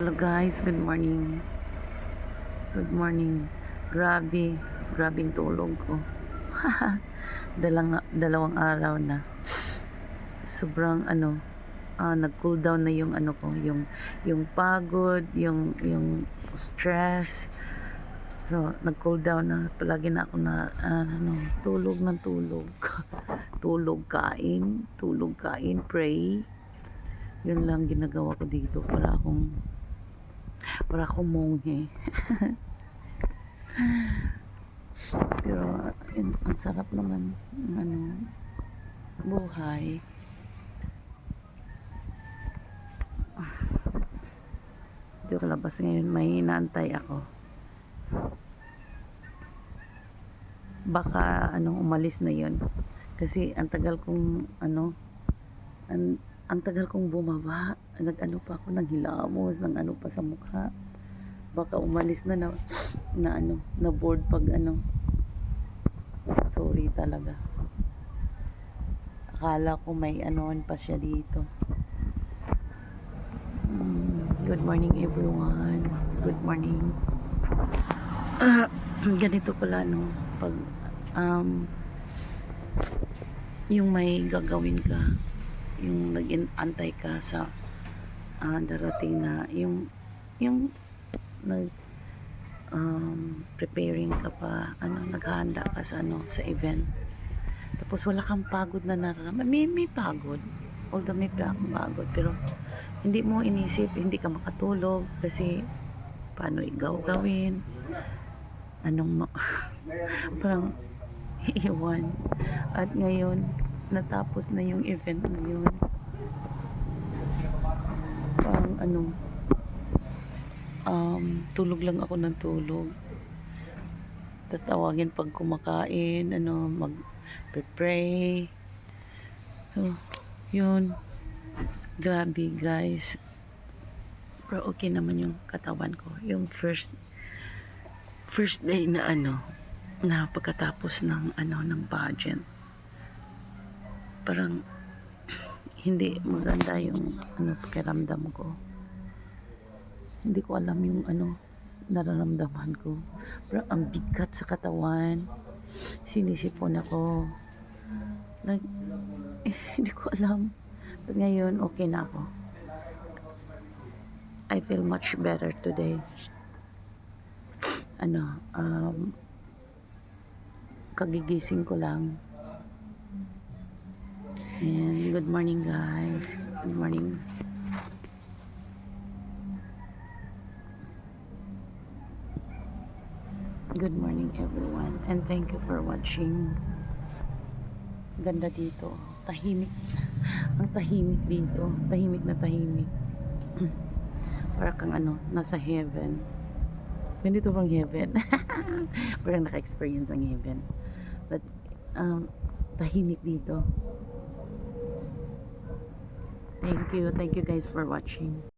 Hello guys, good morning. Good morning. Grabing tulog ko. Dalawang araw na. Sobrang nag-cool down na yung ko, yung pagod, yung stress. So, nag-cool down na. Palagi na ako na tulog ng tulog. tulog kain, pray. Yun lang ginagawa ko dito para akong monghe. Pero ang sarap naman ng buhay. Dito sa labas ngayon, may inaantay ako. Baka umalis na 'yon. Kasi ang tagal kong ang tagal kong bumaba. Pa ako ng hilamos, ng pa sa mukha. Baka umalis na na board pag sorry talaga. Akala ko may pa siya dito. Good morning everyone. Good morning. Ganito pala pag yung may gagawin ka, yung nag-antay ka sa darating na yung nag preparing ka pa, naghahanda ka sa sa event, tapos wala kang pagod na nararamdaman. May pagod, although may pagod, pero hindi mo inisip, hindi ka makatulog kasi paano gawin, parang iwan. At ngayon natapos na yung event na yun, parang tulog lang ako ng tulog. Tatawagin pag kumakain, mag-pray. So, yun. Grabe, guys. Pero okay naman yung katawan ko. Yung first day na na pagkatapos ng ng pageant. Parang hindi maganda yung pakiramdam ko. Hindi ko alam yung nararamdaman ko. Pero ang bigat sa katawan. Sinisipon ako. Like, hindi ko alam. But ngayon, okay na ako. I feel much better today. Kagigising ko lang. And good morning guys. Good morning. Good morning everyone, and thank you for watching. Ganda dito, tahimik. Ang tahimik dito, tahimik na tahimik. Para kang nasa heaven. Ganito bang heaven? Parang naka-experience ang heaven. But tahimik dito. Thank you guys for watching.